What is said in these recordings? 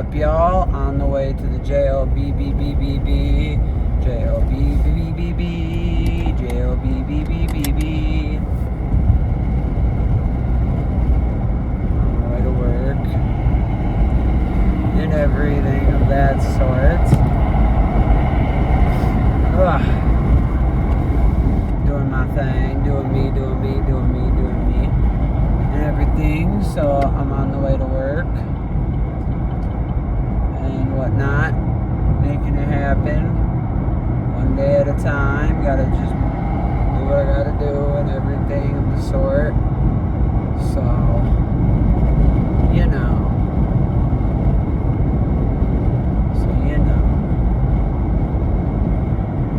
up, y'all? On the way to the JLBBBBB. JLBBBBB. JLBBBBB. On the way to work. And everything of that sort. Doing my thing. Doing me. And everything. So I'm on the way to work. And whatnot, making it happen one day at a time. Gotta just do what I gotta do and everything of the sort. So, you know.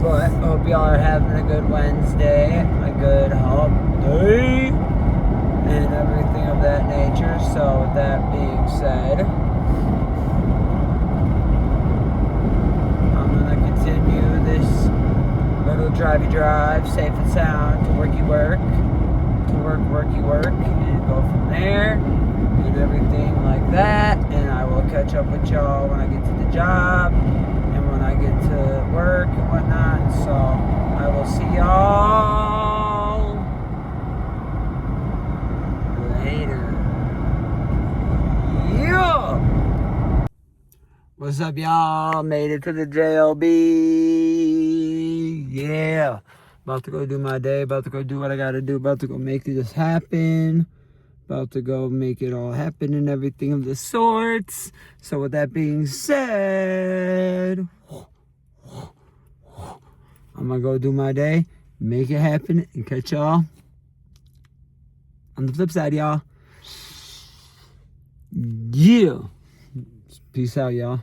But hope y'all are having a good Wednesday, a good hump day, and everything of that nature. So with that being said, continue this little drivey drive, safe and sound, to worky work, worky work, and go from there, and everything like that. And I will catch up with y'all when I get to the job, and when I get to work and whatnot. So I will see y'all later. Yeah! What's up, y'all? Made it to the JLB. Yeah. About to go do my day. About to go do what I gotta do. About to go make this happen. About to go make it all happen and everything of the sorts. So with that being said, I'm gonna go do my day, make it happen, and catch y'all on the flip side, y'all. Yeah. Peace out, y'all.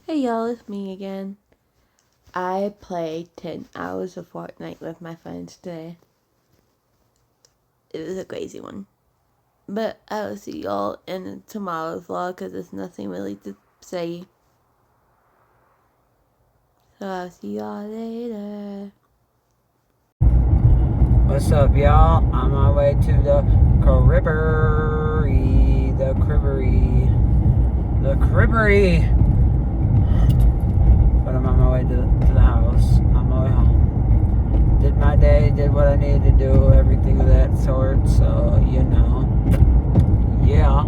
Hey y'all, it's me again. I played 10 hours of Fortnite with my friends today. It was a crazy one. But I will see y'all in tomorrow's vlog because there's nothing really to say. So I'll see y'all later. What's up, y'all? On my way to the cribbery. But I'm on my way to the house. On my way home. Did my day, did what I needed to do, everything of that sort. So, you know. Yeah.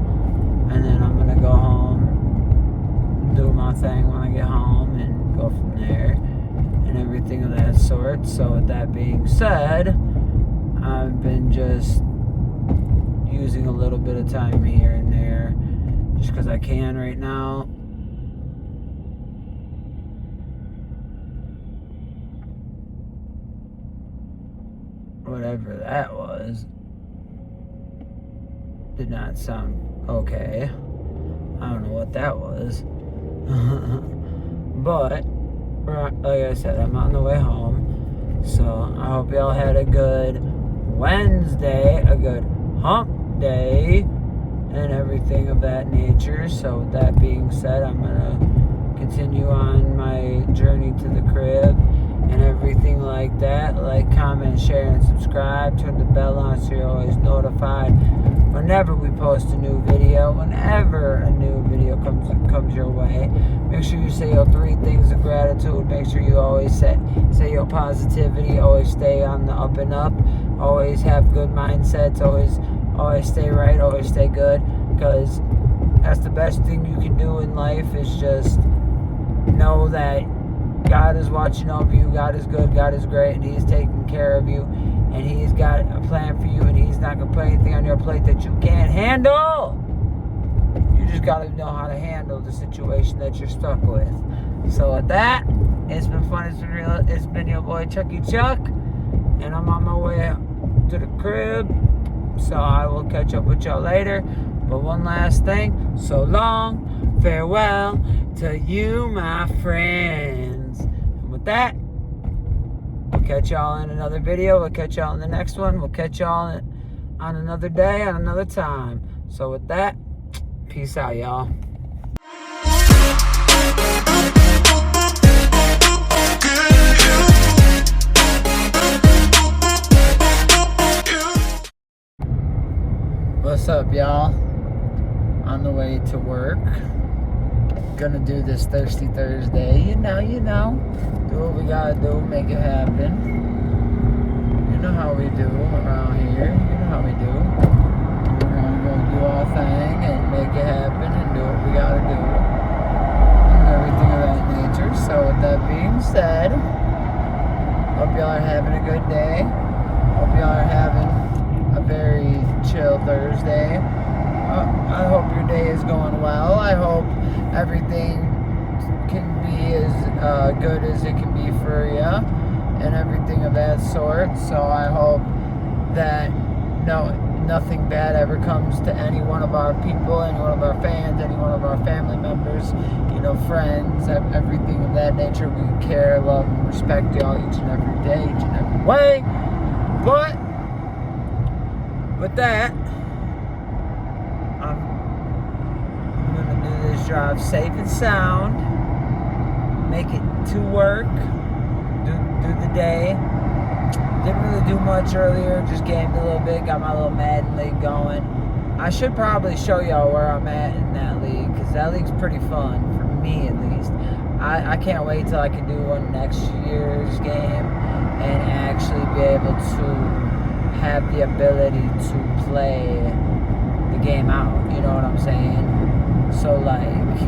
And then I'm gonna go home, do my thing when I get home, and go from there. And everything of that sort. So with that being said, I've been just using a little bit of time here and there just because I can right now. Whatever that was did not sound okay. I don't know what that was. But like I said, I'm on the way home. So I hope y'all had a good Wednesday, a good hump day, and everything of that nature. So with that being said, I'm gonna continue on my journey to the crib and everything like that. Like, comment, share, and subscribe. Turn the bell on so you're always notified whenever we post a new video, whenever a new video comes your way. Make sure you say your 3 things of gratitude. Make sure you always say your positivity. Always stay on the up and up. Always have good mindsets. Always stay right. Always stay good. Because that's the best thing you can do in life, is just know that God is watching over you. God is good. God is great. And He's taking care of you. And He's got a plan for you. And He's not going to put anything on your plate that you can't handle. You just got to know how to handle the situation that you're stuck with. So with that, it's been fun. It's been real. It's been your boy Chucky Chuck. And I'm on my way to the crib. So I will catch up with y'all later. But one last thing. So long. Farewell to you, my friends. And with that, we'll catch y'all in another video. We'll catch y'all in the next one. We'll catch y'all on another day, on another time. So with that, peace out, y'all. What's up, y'all? On the way to work. Gonna do this Thirsty Thursday. You know. Do what we gotta do, make it happen. You know how we do around here. You know how we do. We're gonna go do our thing and make it happen and do what we gotta do. And everything of that nature. So with that being said, hope y'all are having a good day. Hope y'all are having a very chill Thursday. I hope your day is going well. I hope everything can be as good as it can be for you and everything of that sort. So I hope that nothing bad ever comes to any one of our people, any one of our fans, any one of our family members, friends, everything of that nature. We care, love, and respect y'all each and every day, each and every way. But with that, I'm gonna do this drive safe and sound, make it to work, do the day. Didn't really do much earlier, just gamed a little bit, got my little Madden league going. I should probably show y'all where I'm at in that league, because that league's pretty fun, for me at least. I can't wait till I can do one next year's game and actually be able to have the ability to play the game out, you know what I'm saying? So like,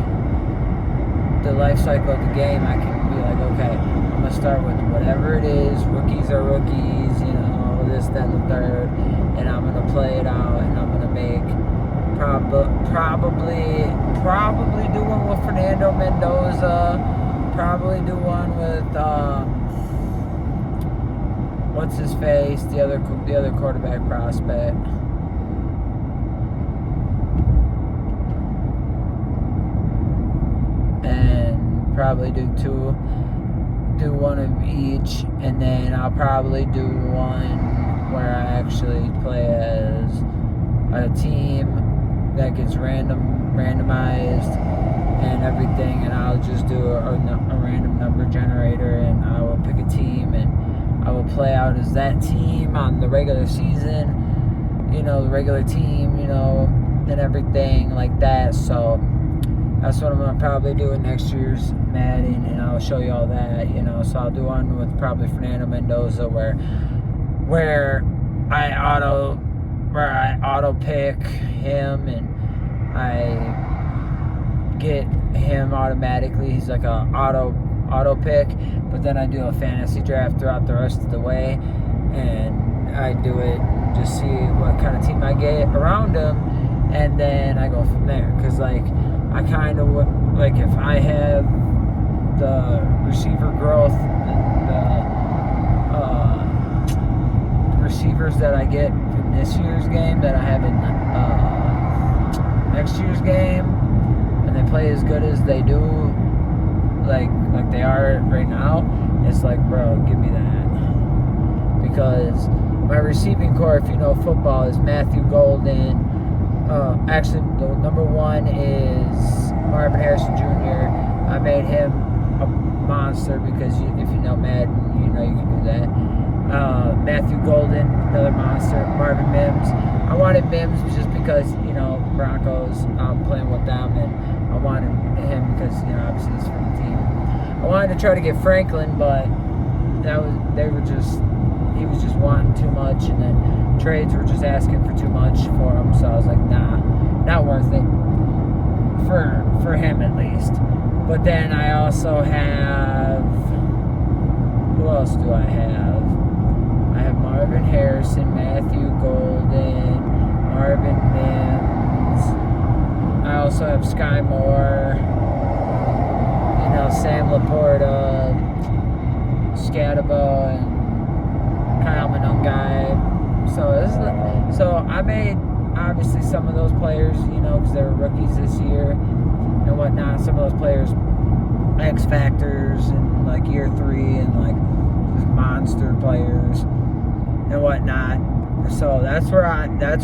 the life cycle of the game, I can be like, okay, I'm gonna start with whatever it is, rookies are rookies, this, that, and the third, and I'm gonna play it out, and I'm gonna make probably do one with Fernando Mendoza, probably do one with what's his face, the other quarterback prospect. And probably do one of each, and then I'll probably do one where I actually play as a team that gets randomized and everything, and I'll just do a random number generator, and I will pick a team, and I will play out as that team on the regular season, the regular team, and everything like that. So that's what I'm going to probably do in next year's Madden, and I'll show you all that, So I'll do one with probably Fernando Mendoza where I auto pick him, and I get him automatically. He's like a auto pick, but then I do a fantasy draft throughout the rest of the way, and I do it just see what kind of team I get around him, and then I go from there. Because I kind of like, if I have the receiver growth, the receivers that I get from this year's game that I have in next year's game, and they play as good as they do, like they are right now, it's like, bro, give me that. Because my receiving core, if you know football, is Matthew Golden. Actually, the number one is Marvin Harrison Jr. I made him a monster because if you know Madden, you can do that. Matthew Golden, another monster. Marvin Mims. I wanted Mims just because, Broncos, I'm playing with them, and I wanted him because, obviously he's from the team. I wanted to try to get Franklin, but he was just wanting too much, and then trades were just asking for too much for him, so I was like, nah, not worth it for him at least. But then I also have, who else do I have? I have Marvin Harrison, Matthew Golden, Marvin Mims. I also have Sky Moore, Sam Laporta, Scatabo, and Kyle Monungai. So I made obviously some of those players, because they were rookies this year and whatnot. Some of those players, X factors in like year 3, and like just monster players and whatnot. So that's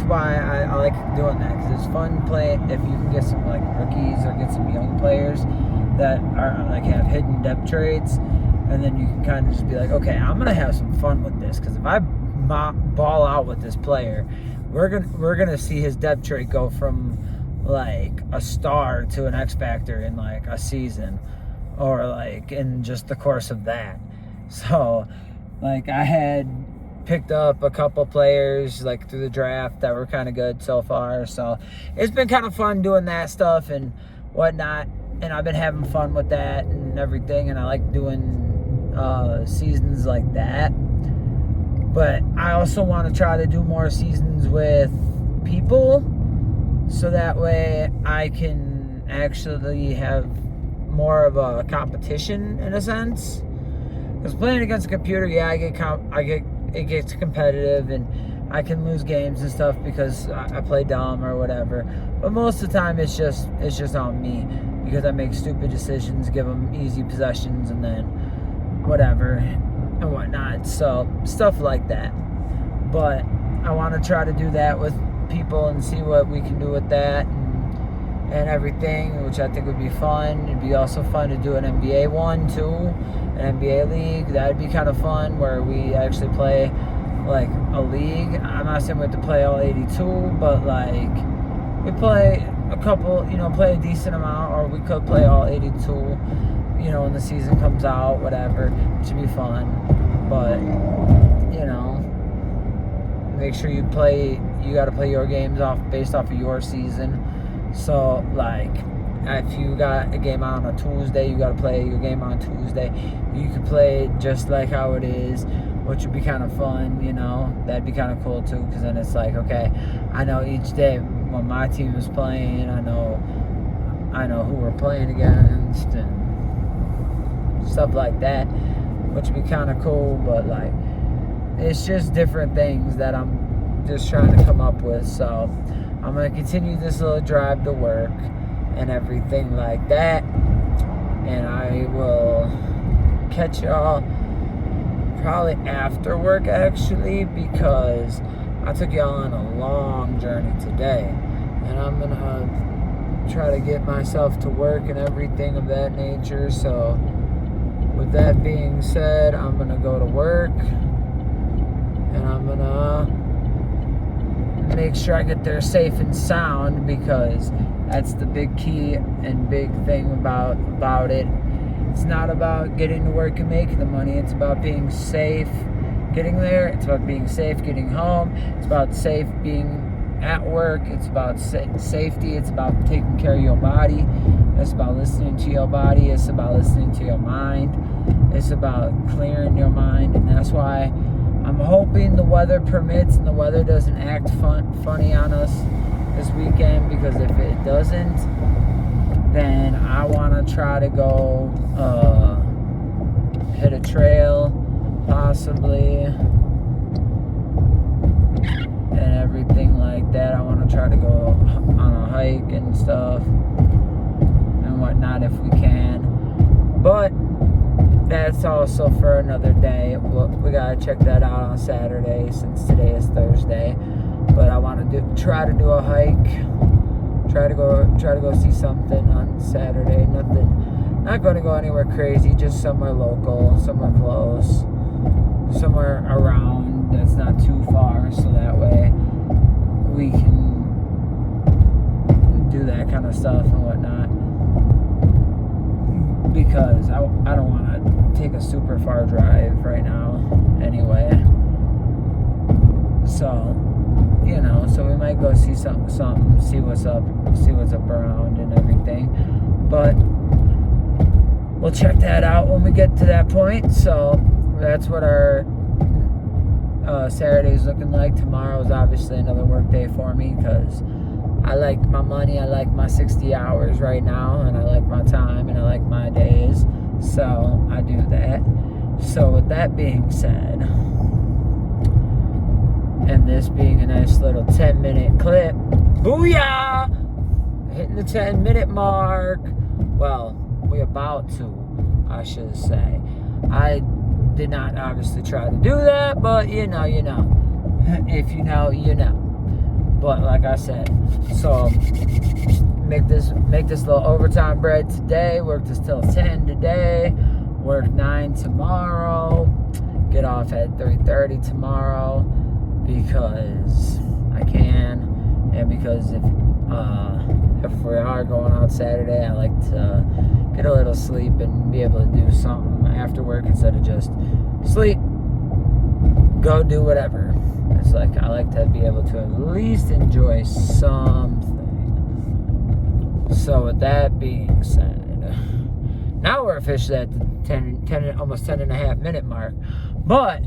why I like doing that, because it's fun playing if you can get some like rookies or get some young players that are like have hidden depth traits, and then you can kind of just be like, okay, I'm gonna have some fun with this, because if I ball out with this player, we're gonna see his depth chart go from like a star to an X Factor in like a season, or like in just the course of that. So like I had picked up a couple players like through the draft that were kind of good so far. So it's been kind of fun doing that stuff and whatnot. And I've been having fun with that and everything. And I like doing seasons like that. But I also want to try to do more seasons with people, so that way I can actually have more of a competition in a sense. Because playing against a computer, yeah, it gets competitive and I can lose games and stuff because I play dumb or whatever. But most of the time, it's just on me because I make stupid decisions, give them easy possessions, and then whatever and whatnot. So stuff like that. But I want to try to do that with people and see what we can do with that and everything, which I think would be fun. It'd be also fun to do an NBA one too, an NBA league. That'd be kind of fun where we actually play like a league. I'm not saying we have to play all 82, but like we play a couple, play a decent amount, or we could play all 82, when the season comes out, whatever. It should be fun. But, make sure you got to play your games based off of your season. So, like, if you got a game on a Tuesday, you got to play your game on Tuesday. You could play it just like how it is, which would be kind of fun, That'd be kind of cool, too, because then it's like, okay, I know each day when my team is playing, I know who we're playing against and stuff like that, which would be kind of cool. But, like, it's just different things that I'm just trying to come up with. So I'm going to continue this little drive to work and everything like that. And I will catch y'all probably after work, actually, because I took y'all on a long journey today. And I'm going to try to get myself to work and everything of that nature. So with that being said, I'm going to go to work. And I'm going to make sure I get there safe and sound, because that's the big key and big thing about it. It's not about getting to work and making the money. It's about being safe getting there. It's about being safe getting home. It's about safe being at work. It's about safety. It's about taking care of your body. It's about listening to your body. It's about listening to your mind. It's about clearing your mind. And that's why I'm hoping the weather permits and the weather doesn't act funny on us this weekend, because if it doesn't, then I want to try to go hit a trail, possibly, and everything like that. I want to try to go on a hike and stuff and whatnot if we can. But that's also for another day. We gotta check that out on Saturday, since today is Thursday. But I want to try to do a hike. Try to go see something on Saturday. Not going to go anywhere crazy. Just somewhere local, somewhere close, somewhere around that's not too far. So that way we can do that kind of stuff and whatnot. Because I don't want to take a super far drive right now anyway. So, so we might go see something, see what's up around and everything. But we'll check that out when we get to that point. So that's what our Saturday's looking like. Tomorrow is obviously another work day for me, because I like my money, I like my 60 hours right now, and I like my time, and I like my days, so I do that. So with that being said, and this being a nice little 10-minute clip, booyah! Hitting the 10-minute mark. Well, we're about to, I should say. I did not obviously try to do that, but you know. If you know, you know. But like I said, so make this little overtime bread today. Work this till 10 today. Work 9 tomorrow. Get off at 3:30 tomorrow, because I can. And because if we are going out Saturday, I like to get a little sleep and be able to do something after work instead of just sleep, go do whatever. It's like I like to be able to at least enjoy something. So with that being said, now we're officially at the 10 almost 10 and a half minute mark. But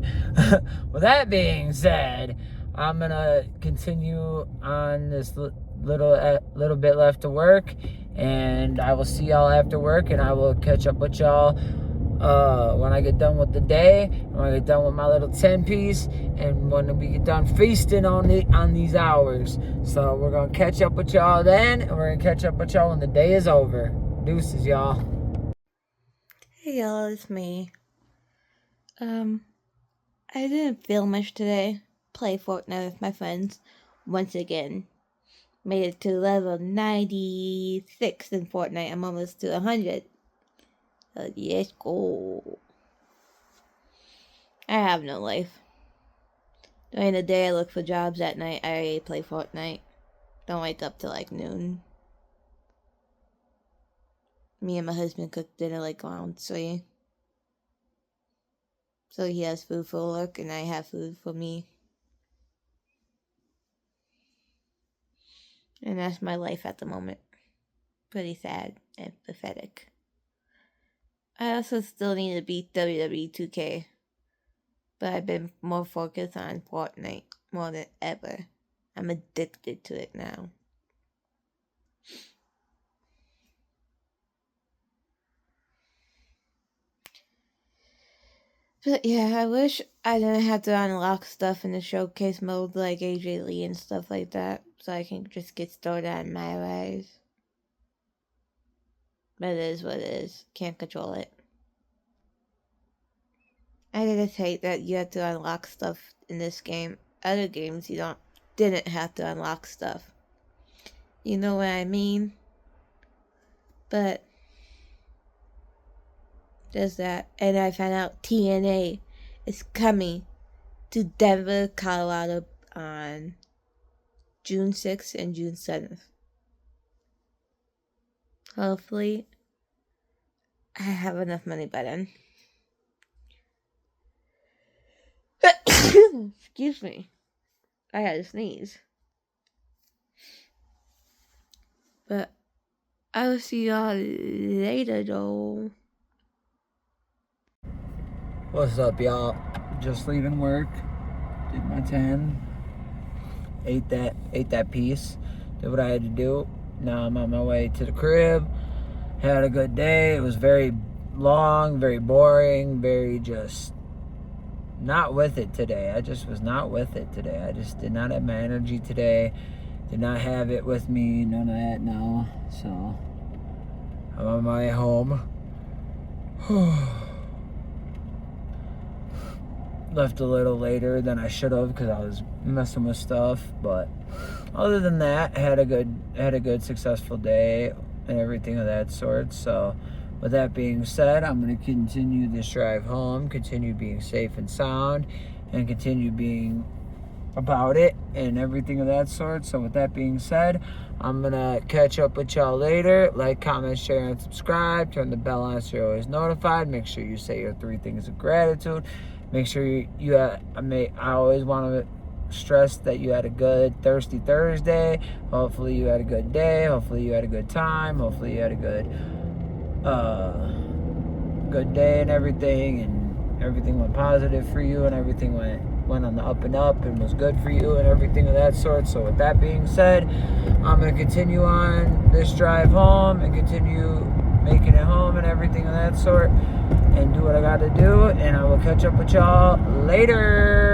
with that being said, I'm gonna continue on this little bit left to work, and I will see y'all after work, and I will catch up with y'all when I get done with the day, when I get done with my little 10 piece, and when we get done feasting on these hours. So we're gonna catch up with y'all then, and we're gonna catch up with y'all when the day is over. Deuces, y'all. Hey y'all, it's me. I didn't feel much today. Play Fortnite with my friends once again. Made it to level 96 in Fortnite. I'm almost to 100. So yes, go. I have no life. During the day I look for jobs, at night I play Fortnite. Don't wake up till like noon. Me and my husband cook dinner like around 3. So he has food for work and I have food for me. And that's my life at the moment. Pretty sad and pathetic. I also still need to beat WWE 2K. But I've been more focused on Fortnite more than ever. I'm addicted to it now. But yeah, I wish I didn't have to unlock stuff in the showcase mode like AJ Lee and stuff like that, so I can just get started on my rise. But it is what it is. Can't control it. I just hate that you have to unlock stuff in this game. Other games you didn't have to unlock stuff. You know what I mean? But there's that. And I found out TNA is coming to Denver, Colorado on June 6th and June 7th. Hopefully, I have enough money by then. Excuse me. I had to sneeze. But I will see y'all later, though. What's up, y'all? Just leaving work. Did my 10. Ate that piece. Did what I had to do. Now I'm on my way to the crib. Had a good day. It was very long, very boring, very just not with it today. I just was not with it today. I just did not have my energy today. Did not have it with me. None of that now. So I'm on my way home. Left a little later than I should have because I was messing with stuff, but other than that, had a good successful day and everything of that sort. So with that being said, I'm going to continue this drive home, continue being safe and sound, and continue being about it and everything of that sort. So with that being said, I'm going to catch up with y'all later. Like, comment, share, and subscribe. Turn the bell on so you're always notified. Make sure you say your 3 things of gratitude. Make sure I always want to stress that you had a good Thirsty Thursday. Hopefully you had a good day. Hopefully you had a good time. Hopefully you had a good day and everything went positive for you, and everything went on the up and up and was good for you and everything of that sort. So with that being said, I'm going to continue on this drive home and continue making it home and everything of that sort and do what I got to do, and I will catch up with y'all later.